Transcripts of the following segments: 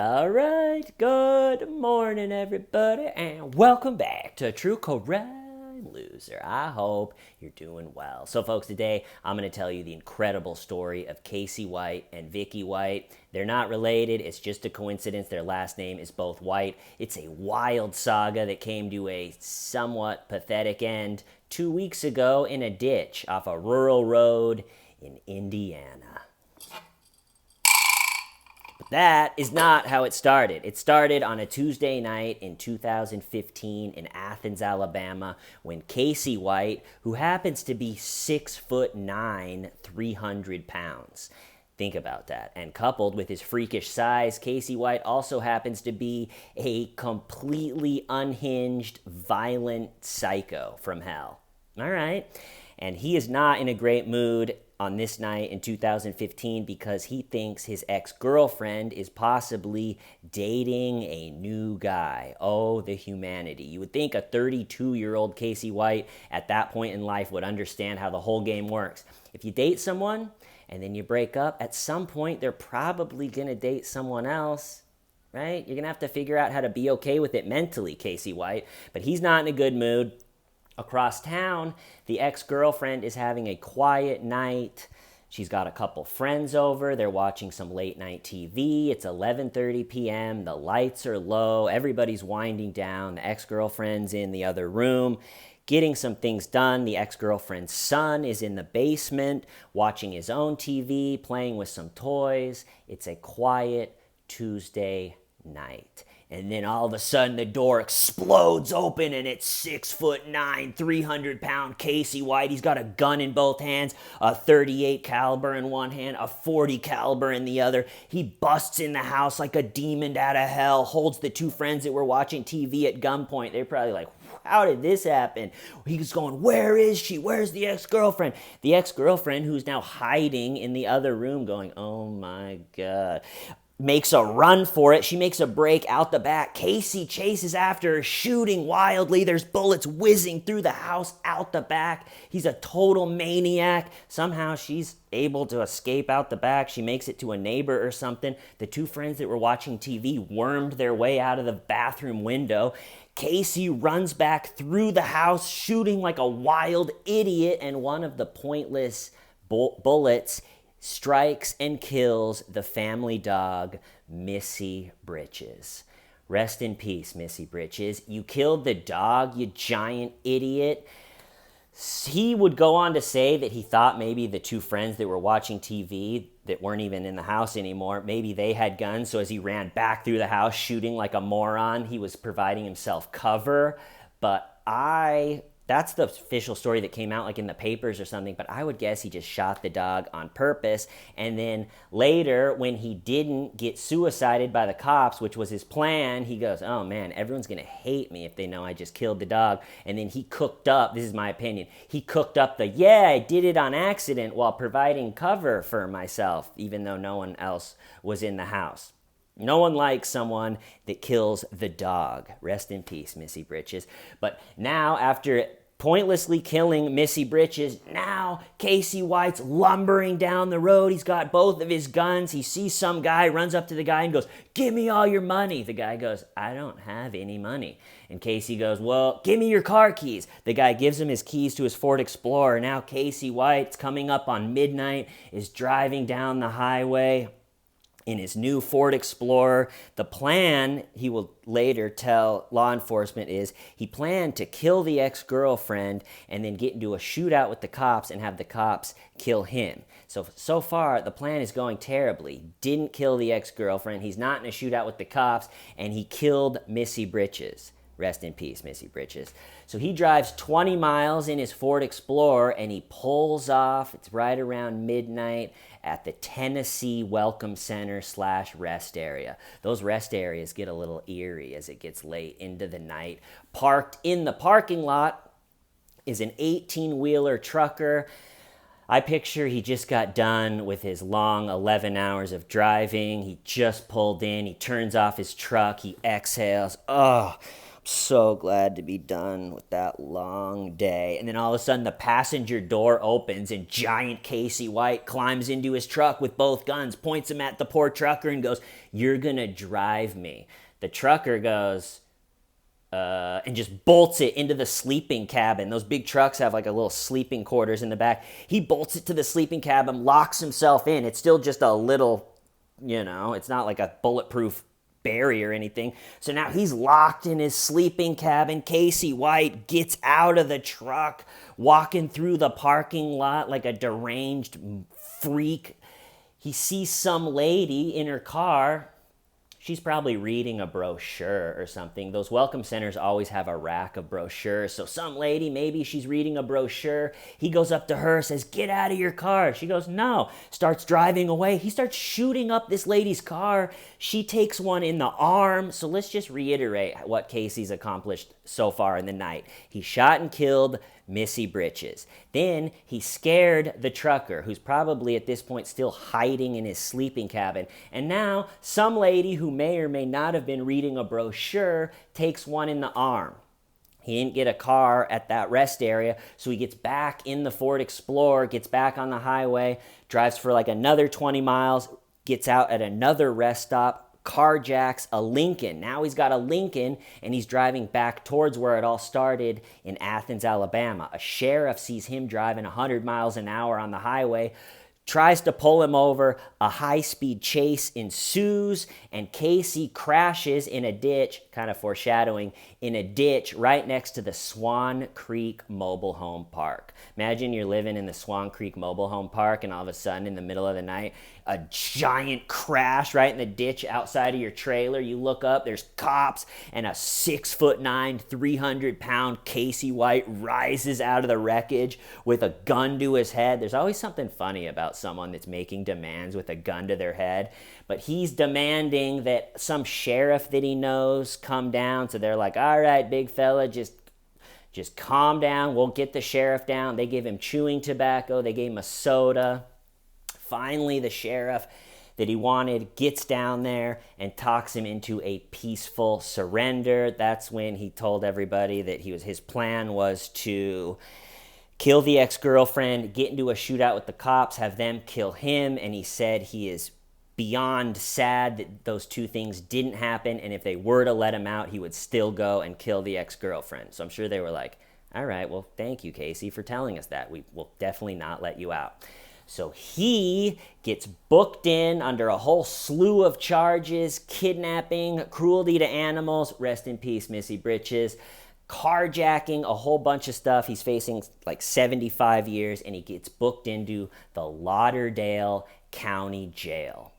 All right, good morning, everybody, and welcome back to True Crime Loser. I hope you're doing well. So, folks, today I'm going to tell you the incredible story of Casey White and Vicky White. They're not related, it's just a coincidence. Their last name is both White. It's a wild saga that came to a somewhat pathetic end 2 weeks ago in a ditch off a rural road in Indiana. That is not how it started. It started on a Tuesday night in 2015 in Athens, Alabama, when Casey White, who happens to be 6'9", 300 pounds. Think about that. And coupled with his freakish size, Casey White also happens to be a completely unhinged, violent psycho from hell. All right? And he is not in a great mood on this night in 2015 because he thinks his ex-girlfriend is possibly dating a new guy. Oh, the humanity. You would think a 32-year-old Casey White at that point in life would understand how the whole game works. If you date someone and then you break up, at some point they're probably going to date someone else, right? You're going to have to figure out how to be okay with it mentally, Casey White. But he's not in a good mood. Across town, the ex-girlfriend is having a quiet night. She's got a couple friends over. They're watching some late-night TV. It's 11:30 p.m. The lights are low. Everybody's winding down. The ex-girlfriend's in the other room getting some things done. The ex-girlfriend's son is in the basement watching his own TV, playing with some toys. It's a quiet Tuesday night. And then all of a sudden the door explodes open and it's 6'9", 300-pound Casey White. He's got a gun in both hands, a .38 caliber in one hand, a .40 caliber in the other. He busts in the house like a demon out of hell, holds the two friends that were watching TV at gunpoint. They're probably like, how did this happen? He's going, where is she? Where's the ex-girlfriend? The ex-girlfriend, who's now hiding in the other room going, oh my God, makes a run for it. She makes a break out the back. Casey chases after her, shooting wildly. There's bullets whizzing through the house out the back. He's a total maniac. Somehow she's able to escape out the back. She makes it to a neighbor or something. The two friends that were watching TV wormed their way out of the bathroom window. Casey runs back through the house, shooting like a wild idiot, and one of the pointless bullets strikes and kills the family dog, Missy Britches. Rest in peace, Missy Britches. You killed the dog, you giant idiot. He would go on to say that he thought maybe the two friends that were watching TV that weren't even in the house anymore, maybe they had guns, so as he ran back through the house shooting like a moron, he was providing himself cover. But that's the official story that came out like in the papers or something, but I would guess he just shot the dog on purpose. And then later, when he didn't get suicided by the cops, which was his plan, he goes, oh man, everyone's going to hate me if they know I just killed the dog. And then he cooked up, this is my opinion, he cooked up I did it on accident while providing cover for myself, even though no one else was in the house. No one likes someone that kills the dog. Rest in peace, Missy Britches. But now, after pointlessly killing Missy Britches, now Casey White's lumbering down the road. He's got both of his guns. He sees some guy, runs up to the guy and goes, give me all your money. The guy goes, I don't have any money. And Casey goes, well, give me your car keys. The guy gives him his keys to his Ford Explorer. Now Casey White's coming up on midnight, is driving down the highway in his new Ford Explorer. The plan, he will later tell law enforcement, is he planned to kill the ex-girlfriend and then get into a shootout with the cops and have the cops kill him. So far, the plan is going terribly. Didn't kill the ex-girlfriend, he's not in a shootout with the cops, and he killed Missy Britches. Rest in peace, Missy Britches. So he drives 20 miles in his Ford Explorer and he pulls off. It's right around midnight at the Tennessee Welcome Center / rest area. Those rest areas get a little eerie as it gets late into the night. Parked in the parking lot is an 18-wheeler trucker. I picture he just got done with his long 11 hours of driving. He just pulled in. He turns off his truck. He exhales. Oh, So glad to be done with that long day. And then all of a sudden, the passenger door opens, and giant Casey White climbs into his truck with both guns, points them at the poor trucker, and goes, "You're gonna drive me." The trucker goes, and just bolts it into the sleeping cabin. Those big trucks have like a little sleeping quarters in the back. He bolts it to the sleeping cabin, locks himself in. It's still just a little, it's not like a bulletproof barrier or anything. So now he's locked in his sleeping cabin. Casey White gets out of the truck, walking through the parking lot like a deranged freak. He sees some lady in her car. She's probably reading a brochure or something. Those welcome centers always have a rack of brochures. So some lady, maybe she's reading a brochure. He goes up to her, says, "Get out of your car." She goes, "No." Starts driving away. He starts shooting up this lady's car. She takes one in the arm. So let's just reiterate what Casey's accomplished so far in the night. He shot and killed Missy Britches. Then he scared the trucker, who's probably at this point still hiding in his sleeping cabin. And now some lady who may or may not have been reading a brochure takes one in the arm. He didn't get a car at that rest area, so he gets back in the Ford Explorer, gets back on the highway, drives for like another 20 miles, gets out at another rest stop, carjacks a Lincoln. Now he's got a Lincoln, and he's driving back towards where it all started in Athens, Alabama. A sheriff sees him driving 100 miles an hour on the highway, tries to pull him over. A high-speed chase ensues, and Casey crashes in a ditch, kind of foreshadowing, in a ditch right next to the Swan Creek Mobile Home Park. Imagine you're living in the Swan Creek Mobile Home Park, and all of a sudden, in the middle of the night, a giant crash right in the ditch outside of your trailer. You look up, there's cops, and a 6'9", 300-pound Casey White rises out of the wreckage with a gun to his head. There's always something funny about someone that's making demands with a gun to their head. But he's demanding that some sheriff that he knows come down. So they're like, "All right, big fella, just calm down. We'll get the sheriff down." They give him chewing tobacco. They gave him a soda. Finally, the sheriff that he wanted gets down there and talks him into a peaceful surrender. That's when he told everybody that his plan was to kill the ex-girlfriend, get into a shootout with the cops, have them kill him, and he said he is beyond sad that those two things didn't happen, and if they were to let him out, he would still go and kill the ex-girlfriend. So I'm sure they were like, "All right, well, thank you, Casey, for telling us that. We will definitely not let you out." So he gets booked in under a whole slew of charges: kidnapping, cruelty to animals, rest in peace, Missy Britches, carjacking, a whole bunch of stuff. He's facing like 75 years, and he gets booked into the Lauderdale County Jail.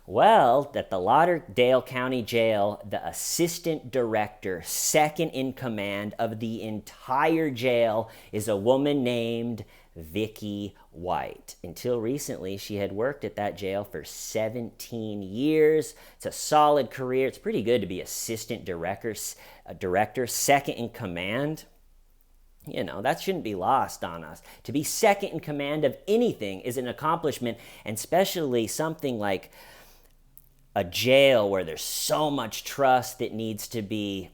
Well, at the Lauderdale County Jail, the assistant director, second in command of the entire jail, is a woman named Vicky White. Until recently, she had worked at that jail for 17 years. It's a solid career. It's pretty good to be assistant director, second in command. That shouldn't be lost on us. To be second in command of anything is an accomplishment, and especially something like a jail where there's so much trust that needs to be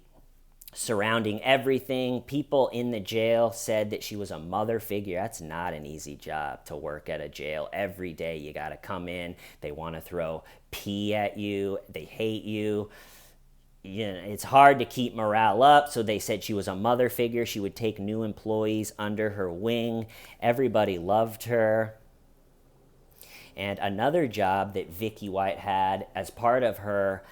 surrounding everything. People in the jail said that she was a mother figure. That's not an easy job, to work at a jail. Every day you got to come in. They want to throw pee at you. They hate you. It's hard to keep morale up, so they said she was a mother figure. She would take new employees under her wing. Everybody loved her. And another job that Vicky White had as part of her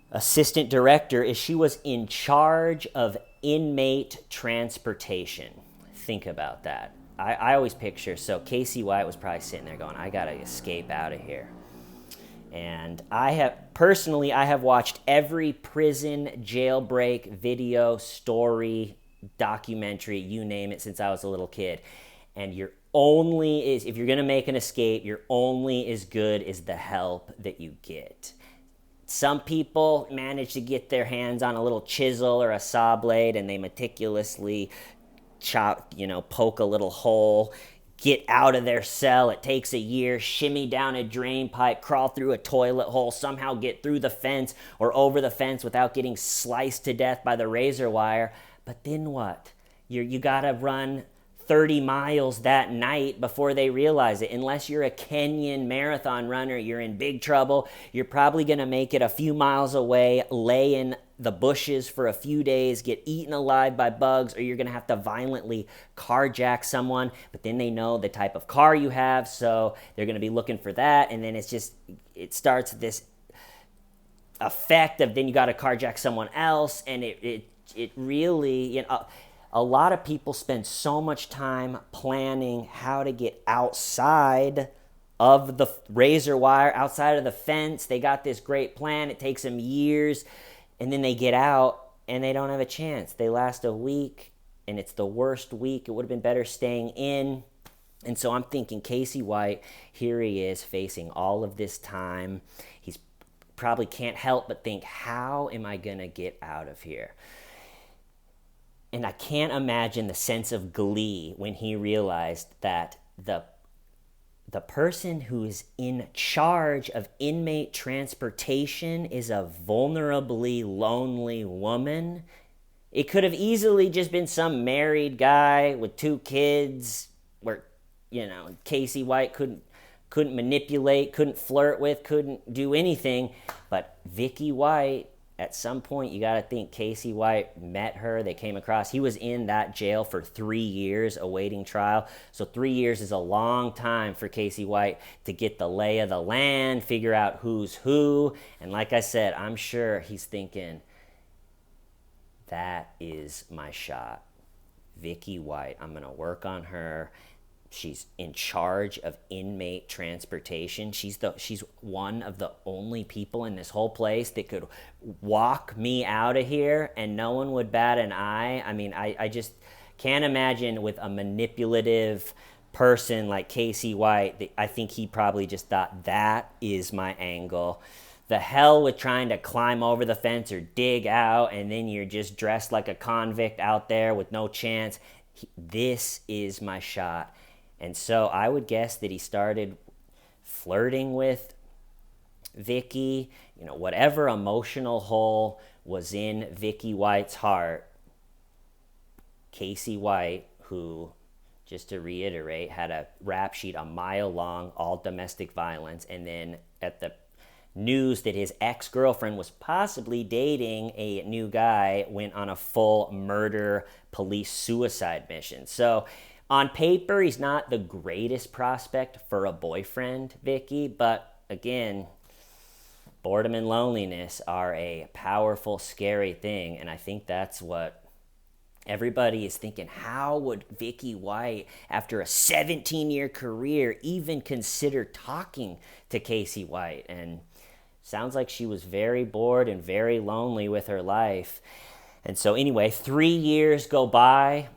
assistant director is she was in charge of inmate transportation. Think about that. I always picture, so Casey White was probably sitting there going, "I gotta escape out of here." And I have watched every prison jailbreak video, story, documentary, you name it, since I was a little kid. And if you're gonna make an escape, you're only as good as the help that you get. Some people manage to get their hands on a little chisel or a saw blade, and they meticulously poke a little hole, get out of their cell. It takes a year, shimmy down a drain pipe, crawl through a toilet hole, somehow get through the fence or over the fence without getting sliced to death by the razor wire. But then what? You gotta run 30 miles that night before they realize it. Unless you're a Kenyan marathon runner, you're in big trouble. You're probably gonna make it a few miles away, lay in the bushes for a few days, get eaten alive by bugs, or you're gonna have to violently carjack someone. But then they know the type of car you have, so they're gonna be looking for that. And then it starts this effect of then you gotta carjack someone else, and it really, a lot of people spend so much time planning how to get outside of the razor wire, outside of the fence. They got this great plan. It takes them years, and then they get out and they don't have a chance. They last a week, and it's the worst week. It would have been better staying in. And so I'm thinking Casey White, here he is facing all of this time. He's probably can't help but think, how am I going to get out of here? And I can't imagine the sense of glee when he realized that the person who is in charge of inmate transportation is a vulnerably lonely woman. It could have easily just been some married guy with 2 kids where, Casey White couldn't manipulate, couldn't flirt with, couldn't do anything. But Vicky White, at some point, you got to think Casey White met her. They came across. He was in that jail for 3 years awaiting trial. So 3 years is a long time for Casey White to get the lay of the land, figure out who's who. And like I said, I'm sure he's thinking, that is my shot. Vicky White, I'm going to work on her. She's in charge of inmate transportation. She's one of the only people in this whole place that could walk me out of here and no one would bat an eye. I mean, I just can't imagine with a manipulative person like Casey White. I think he probably just thought, that is my angle. The hell with trying to climb over the fence or dig out and then you're just dressed like a convict out there with no chance. This is my shot. And so I would guess that he started flirting with Vicky. Whatever emotional hole was in Vicky White's heart, Casey White, who, just to reiterate, had a rap sheet a mile long, all domestic violence, and then at the news that his ex-girlfriend was possibly dating a new guy, went on a full murder police suicide mission. So on paper, he's not the greatest prospect for a boyfriend, Vicky, but again, boredom and loneliness are a powerful, scary thing, and I think that's what everybody is thinking. How would Vicky White, after a 17-year career, even consider talking to Casey White? And sounds like she was very bored and very lonely with her life. And so anyway, 3 years go by.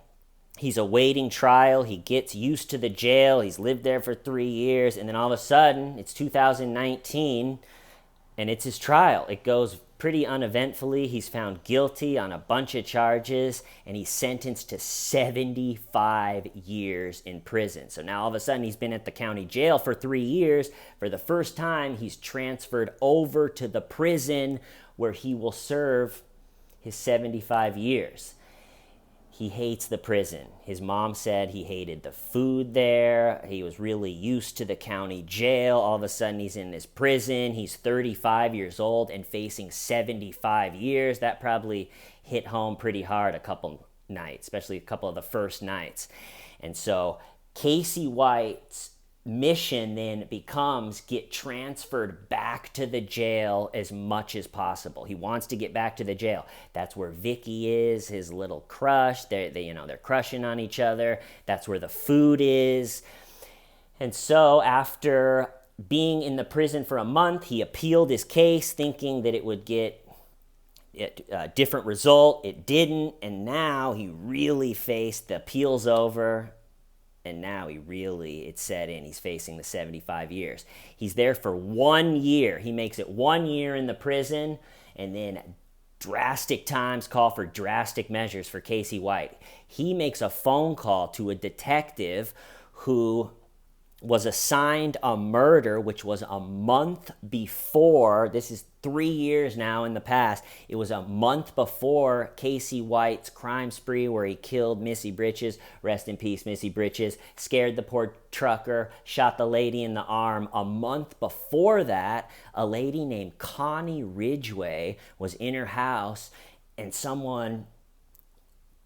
He's awaiting trial. He gets used to the jail. He's lived there for 3 years. And then all of a sudden, it's 2019, and it's his trial. It goes pretty uneventfully. He's found guilty on a bunch of charges, and he's sentenced to 75 years in prison. So now all of a sudden, he's been at the county jail for 3 years. For the first time, he's transferred over to the prison where he will serve his 75 years. He hates the prison. His mom said he hated the food there. He was really used to the county jail. All of a sudden, he's in this prison. He's 35 years old and facing 75 years. That probably hit home pretty hard a couple nights, especially a couple of the first nights. And so Casey White's mission then becomes get transferred back to the jail as much as possible. He wants to get back to the jail. That's where Vicky is, his little crush. They're crushing on each other. That's where the food is. And so after being in the prison for a month, he appealed his case thinking that it would get a different result. It didn't, and now he really faced the appeals over. And now it's set in. He's facing the 75 years. He's there for 1 year. He makes it 1 year in the prison, and then drastic times call for drastic measures for Casey White. He makes a phone call to a detective who was assigned a murder, which was a month before. This is 3 years now in the past. It was a month before Casey White's crime spree where he killed Missy Britches. Rest in peace, Missy Britches. Scared the poor trucker, shot the lady in the arm. A month before that, a lady named Connie Ridgway was in her house, and someone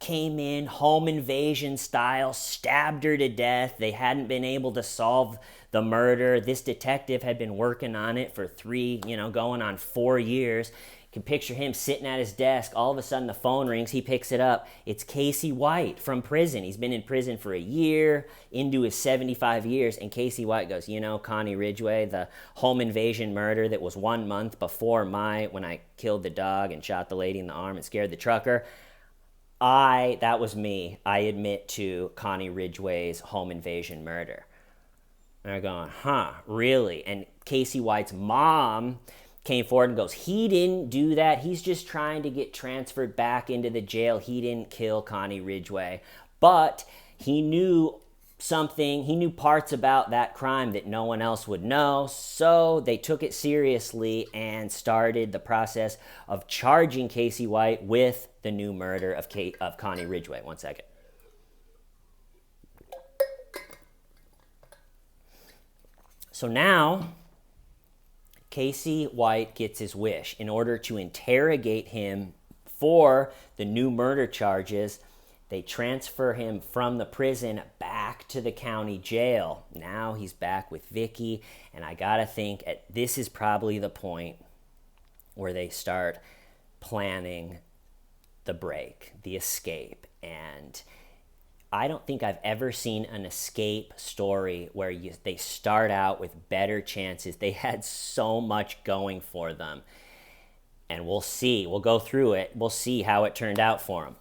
came in home invasion style, stabbed her to death. They hadn't been able to solve the murder. This detective had been working on it for going on 4 years. You can picture him sitting at his desk. All of a sudden the phone rings. He picks it up. It's Casey White from prison. He's been in prison for a year, into his 75 years. And Casey White goes, Connie Ridgway, the home invasion murder that was 1 month before when I killed the dog and shot the lady in the arm and scared the trucker. That was me. I admit to Connie Ridgway's home invasion murder. And they're going, really? And Casey White's mom came forward and goes, he didn't do that. He's just trying to get transferred back into the jail. He didn't kill Connie Ridgway. But he knew something. He knew parts about that crime that no one else would know. So they took it seriously and started the process of charging Casey White with the new murder of Connie Ridgway. 1 second. So now Casey White gets his wish. In order to interrogate him for the new murder charges, they transfer him from the prison back to the county jail. Now he's back with Vicky, and I gotta think this is probably the point where they start planning the break, the escape. And I don't think I've ever seen an escape story where they start out with better chances. They had so much going for them. And we'll see. We'll go through it. We'll see how it turned out for them.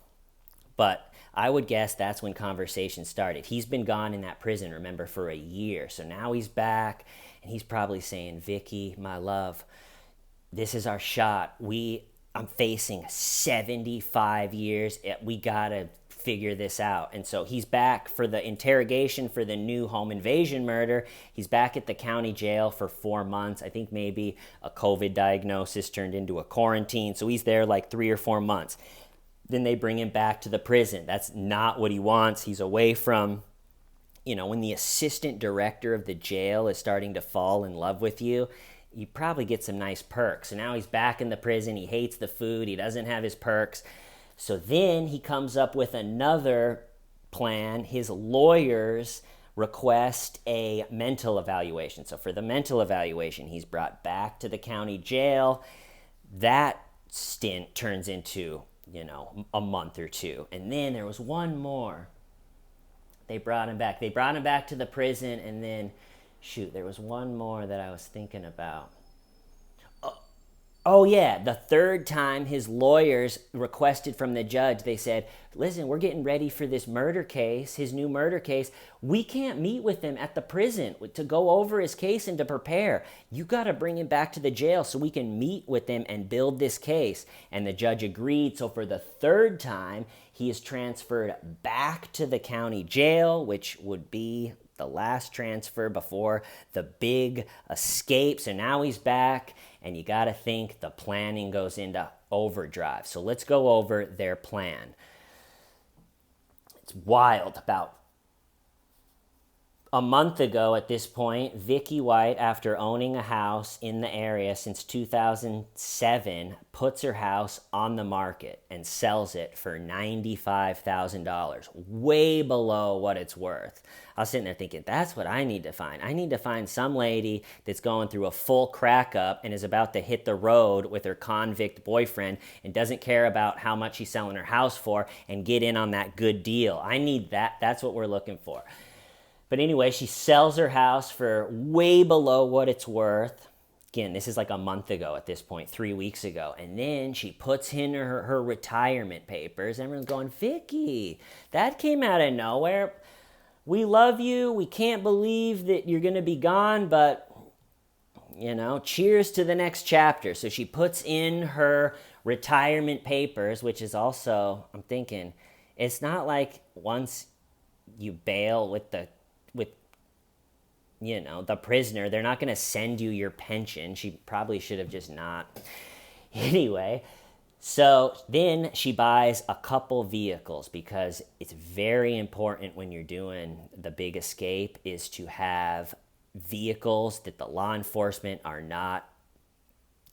But I would guess that's when conversation started. He's been gone in that prison, remember, for a year. So now he's back, and he's probably saying, Vicky, my love, this is our shot. I'm facing 75 years. We got to figure this out. And so he's back for the interrogation for the new home invasion murder. He's back at the county jail for 4 months. I think maybe a COVID diagnosis turned into a quarantine. So he's there like 3 or 4 months. Then they bring him back to the prison. That's not what he wants. He's away from, when the assistant director of the jail is starting to fall in love with you, you probably get some nice perks. So now he's back in the prison. He hates the food. He doesn't have his perks. So then he comes up with another plan. His lawyers request a mental evaluation. So for the mental evaluation, he's brought back to the county jail. That stint turns into a month or two. And then there was one more. They brought him back. They brought him back to the prison, and then, there was one more that I was thinking about. Oh yeah, the third time his lawyers requested from the judge, they said, listen, we're getting ready for this murder case, his new murder case. We can't meet with him at the prison to go over his case and to prepare. You got to bring him back to the jail so we can meet with him and build this case. And the judge agreed. So for the third time, he is transferred back to the county jail, which would be the last transfer before the big escape. So now he's back, and you got to think the planning goes into overdrive. So let's go over their plan. It's wild. About a month ago at this point, Vicky White, after owning a house in the area since 2007, puts her house on the market and sells it for $95,000, way below what it's worth. I was sitting there thinking, that's what I need to find. I need to find some lady that's going through a full crack up and is about to hit the road with her convict boyfriend and doesn't care about how much she's selling her house for and get in on that good deal. I need that. That's what we're looking for. But anyway, she sells her house for way below what it's worth. Again, this is like a month ago at this point, 3 weeks ago. And then she puts in her retirement papers. Everyone's going, Vicky, that came out of nowhere. We love you. We can't believe that you're going to be gone, but, cheers to the next chapter. So she puts in her retirement papers, which is also, I'm thinking, it's not like once you bail with the prisoner. They're not going to send you your pension. She probably should have just not. Anyway, so then she buys a couple vehicles because it's very important when you're doing the big escape is to have vehicles that the law enforcement are not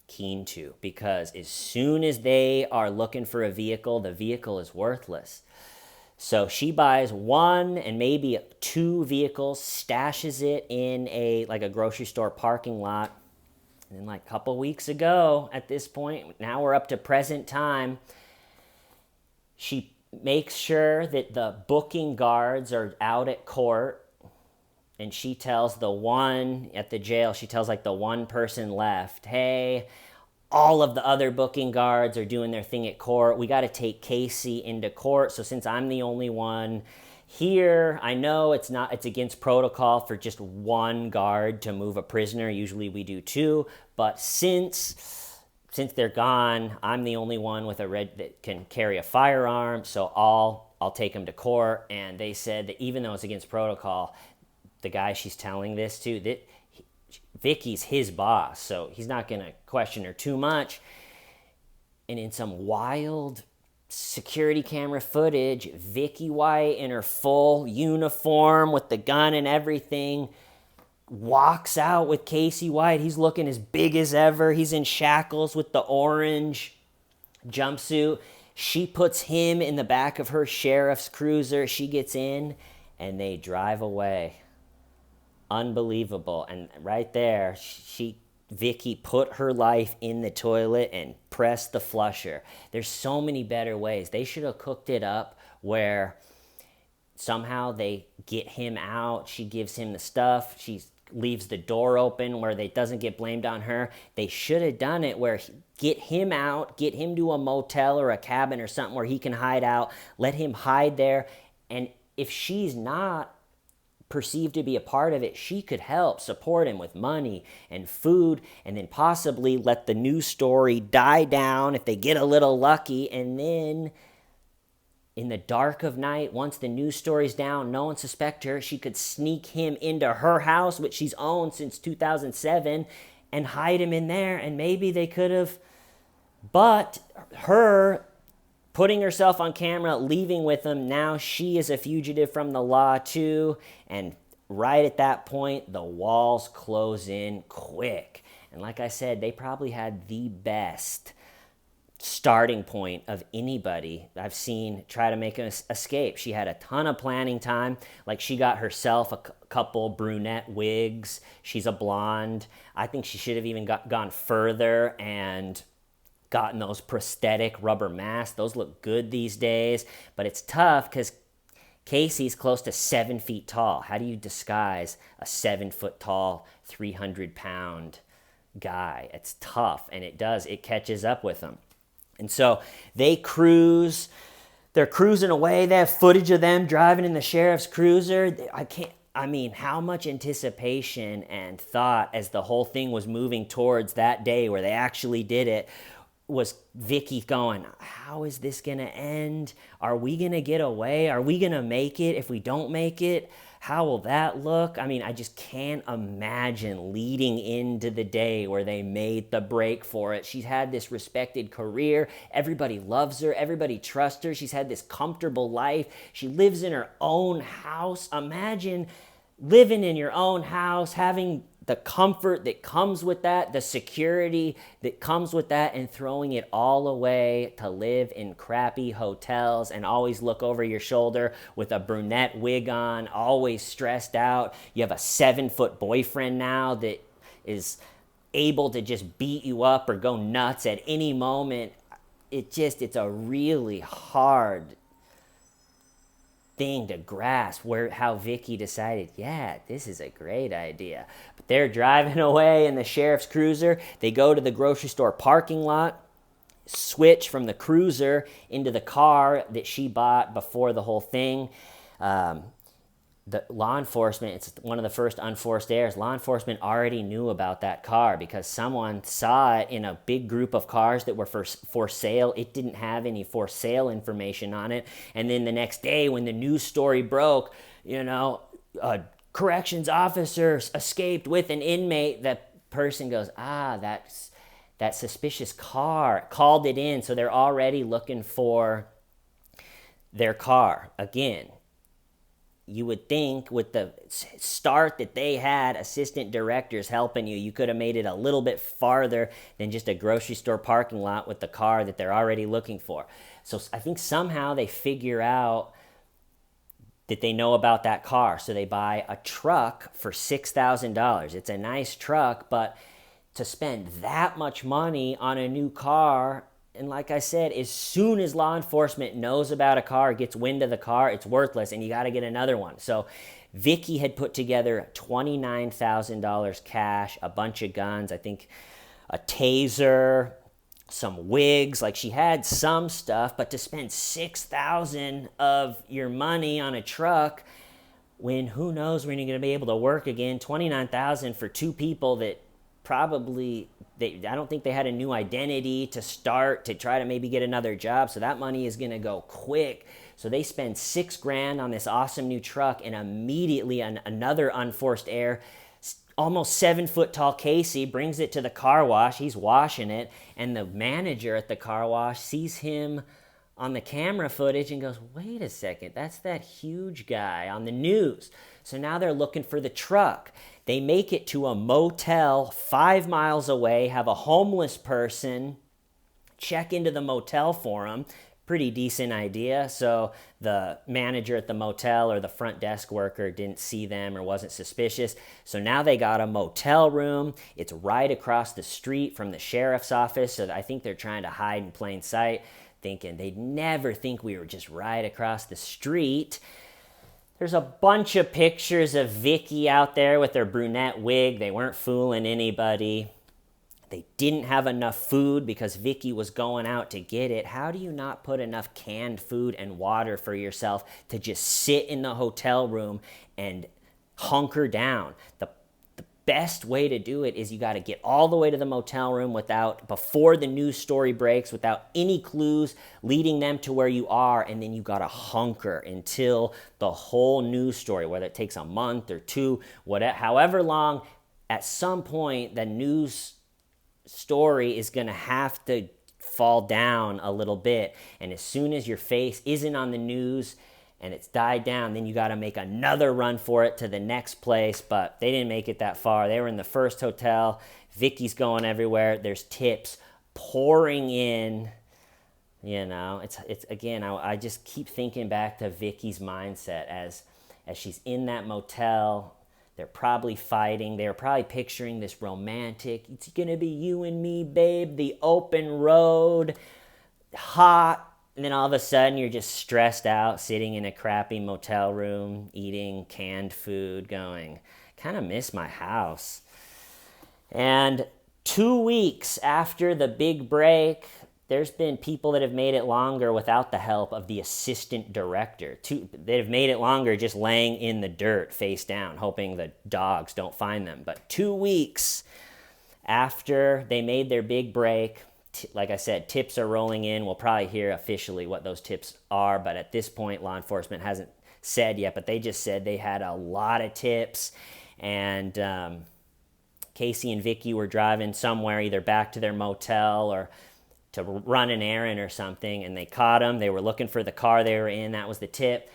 keen to, because as soon as they are looking for a vehicle, the vehicle is worthless. So she buys one and maybe two vehicles, stashes it in a grocery store parking lot. And then a couple weeks ago at this point, now we're up to present time, she makes sure that the booking guards are out at court, and she tells the one at the jail, she tells the one person left, hey, all of the other booking guards are doing their thing at court. We got to take Casey into court. So since I'm the only one here, I know it's against protocol for just one guard to move a prisoner. Usually we do two, but since they're gone, I'm the only one with that can carry a firearm. So I'll take them to court. And they said that even though it's against protocol, the guy she's telling this to, that Vicky's his boss, so he's not going to question her too much. And in some wild security camera footage, Vicky White in her full uniform with the gun and everything walks out with Casey White. He's looking as big as ever. He's in shackles with the orange jumpsuit. She puts him in the back of her sheriff's cruiser. She gets in and they drive away. Unbelievable. And right there, Vicky put her life in the toilet and pressed the flusher. There's so many better ways. They should have cooked it up where somehow they get him out. She gives him the stuff. She leaves the door open where it doesn't get blamed on her. They should have done it where get him out, get him to a motel or a cabin or something where he can hide out. Let him hide there. And if she's not perceived to be a part of it, she could help support him with money and food, and then possibly let the news story die down if they get a little lucky. And then in the dark of night, once the news story's down, no one suspects her, she could sneak him into her house, which she's owned since 2007, and hide him in there. And maybe they could have, but her putting herself on camera, leaving with him, now she is a fugitive from the law too. And right at that point, the walls close in quick. And like I said, they probably had the best starting point of anybody I've seen try to make an escape. She had a ton of planning time. She got herself a couple brunette wigs. She's a blonde. I think she should have even gone further and gotten those prosthetic rubber masks. Those look good these days, but it's tough because Casey's close to 7 feet tall. How do you disguise a 7 foot tall, 300-pound guy? It's tough, and it catches up with them. And so they're cruising away. They have footage of them driving in the sheriff's cruiser. How much anticipation and thought as the whole thing was moving towards that day where they actually did it was Vicky going, how is this going to end? Are we going to get away? Are we going to make it? If we don't make it, how will that look? I just can't imagine leading into the day where they made the break for it. She's had this respected career. Everybody loves her. Everybody trusts her. She's had this comfortable life. She lives in her own house. Imagine living in your own house, having the comfort that comes with that, the security that comes with that, and throwing it all away to live in crappy hotels and always look over your shoulder with a brunette wig on, always stressed out. You have a 7 foot boyfriend now that is able to just beat you up or go nuts at any moment. It's a really hard thing to grasp how Vicky decided, this is a great idea. But they're driving away in the sheriff's cruiser. They go to the grocery store parking lot, switch from the cruiser into the car that she bought before the whole thing. The law enforcement, it's one of the first unforced errors. Law enforcement already knew about that car because someone saw it in a big group of cars that were for sale. It didn't have any for sale information on it. And then the next day when the news story broke, a corrections officer escaped with an inmate. The person goes, that's that suspicious car, called it in. So they're already looking for their car. Again, you would think with the start that they had, assistant directors helping you, you could have made it a little bit farther than just a grocery store parking lot with the car that they're already looking for. So I think somehow they figure out that they know about that car. So they buy a truck for $6,000. It's a nice truck, but to spend that much money on a new car, and like I said, as soon as law enforcement knows about a car, gets wind of the car, it's worthless and you got to get another one. So Vicky had put together $29,000 cash, a bunch of guns, I think a taser, some wigs. Like, she had some stuff, but to spend $6,000 of your money on a truck when who knows when you're going to be able to work again, $29,000 for two people that probably, I don't think they had a new identity to start to try to maybe get another job. So that money is going to go quick. So they spend $6,000 on this awesome new truck, and immediately another unforced error. Almost 7 foot tall Casey brings it to the car wash. He's washing it, and the manager at the car wash sees him on the camera footage and goes, wait a second, that's that huge guy on the news. So now they're looking for the truck. They make it to a motel 5 miles away, have a homeless person check into the motel for them. Pretty decent idea. So the manager at the motel or the front desk worker didn't see them or wasn't suspicious. So now they got a motel room. It's right across the street from the sheriff's office. So I think they're trying to hide in plain sight, thinking they'd never think we were just right across the street. There's a bunch of pictures of Vicky out there with her brunette wig. They weren't fooling anybody. They didn't have enough food because Vicky was going out to get it. How do you not put enough canned food and water for yourself to just sit in the hotel room and hunker down? The best way to do it is you got to get all the way to the motel room before the news story breaks, without any clues leading them to where you are, and then you got to hunker until the whole news story, whether it takes a month or two, whatever, however long, at some point the news story is going to have to fall down a little bit. And as soon as your face isn't on the news and it's died down, then you got to make another run for it to the next place. But they didn't make it that far. They were in the first hotel. Vicky's going everywhere. There's tips pouring in. You know, it's again, I just keep thinking back to Vicky's mindset as she's in that motel. They're probably fighting. They're probably picturing this romantic, it's going to be you and me, babe, the open road, hot. And then all of a sudden you're just stressed out, sitting in a crappy motel room, eating canned food, going, kind of miss my house. And 2 weeks after the big break, there's been people that have made it longer without the help of the assistant director. They have made it longer just laying in the dirt face down, hoping the dogs don't find them. But 2 weeks after they made their big break, like I said, tips are rolling in. We'll probably hear officially what those tips are, but at this point, law enforcement hasn't said yet, but they just said they had a lot of tips. And Casey and Vicky were driving somewhere, either back to their motel or to run an errand or something, and they caught them. They were looking for the car they were in. That was the tip.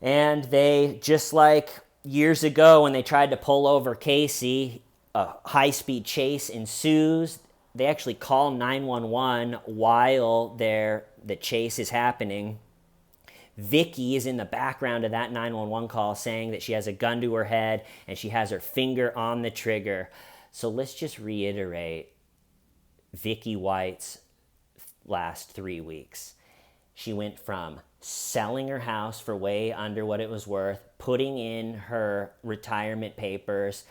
And they, just like years ago when they tried to pull over Casey, a high-speed chase ensues. They actually call 911 while the chase is happening. Vicky is in the background of that 911 call saying that she has a gun to her head and she has her finger on the trigger. So let's just reiterate Vicky White's last 3 weeks. She went from selling her house for way under what it was worth, putting in her retirement papers,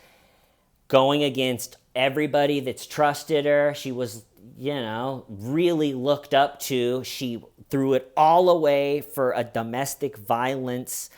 going against everybody that's trusted her. She was, really looked up to. She threw it all away for a domestic violence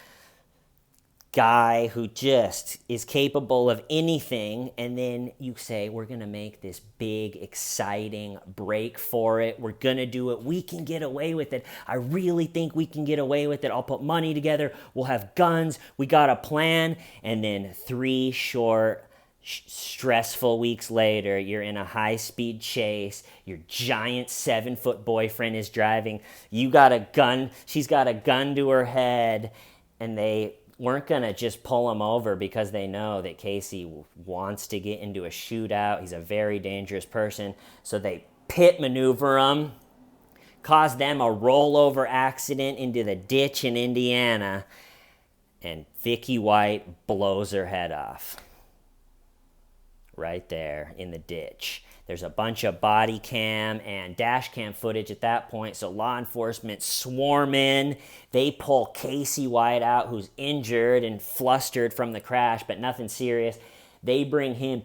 guy who just is capable of anything, and then you say, we're going to make this big, exciting break for it. We're going to do it. We can get away with it. I really think we can get away with it. I'll put money together. We'll have guns. We got a plan. And then 3 short, stressful weeks later, you're in a high-speed chase. Your giant 7-foot boyfriend is driving. You got a gun. She's got a gun to her head, and they weren't going to just pull him over because they know that Casey wants to get into a shootout. He's a very dangerous person. So they pit maneuver him, cause them a rollover accident into the ditch in Indiana, and Vicky White blows her head off. Right there in the ditch. There's a bunch of body cam and dash cam footage at that point, so law enforcement swarm in. They pull Casey White out, who's injured and flustered from the crash, but nothing serious. They bring him.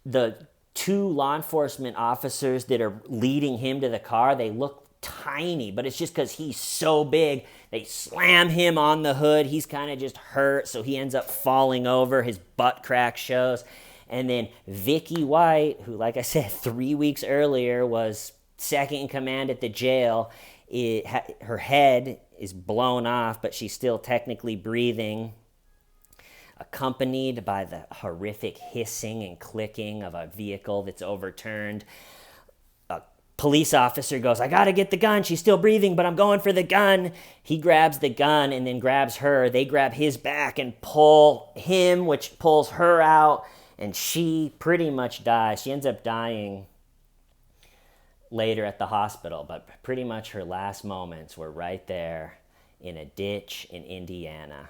The 2 law enforcement officers that are leading him to the car, they look tiny, but it's just because he's so big. They slam him on the hood. He's kind of just hurt, so he ends up falling over. His butt crack shows. And then Vicky White, who, like I said, 3 weeks earlier was second in command at the jail, her head is blown off, but she's still technically breathing, accompanied by the horrific hissing and clicking of a vehicle that's overturned. A police officer goes, I gotta get the gun. She's still breathing, but I'm going for the gun. He grabs the gun and then grabs her. They grab his back and pull him, which pulls her out. And she pretty much dies. She ends up dying later at the hospital, but pretty much her last moments were right there in a ditch in Indiana.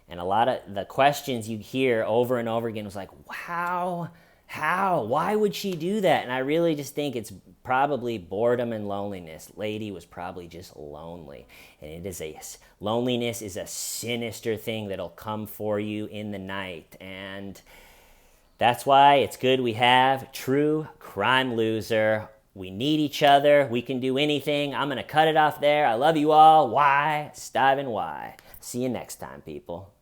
And a lot of the questions you hear over and over again was like, how, why would she do that? And I really just think it's probably boredom and loneliness. Lady was probably just lonely. And loneliness is a sinister thing that'll come for you in the night. And that's why it's good we have True Crime Loser. We need each other. We can do anything. I'm going to cut it off there. I love you all. Why? Stive and why. See you next time, people.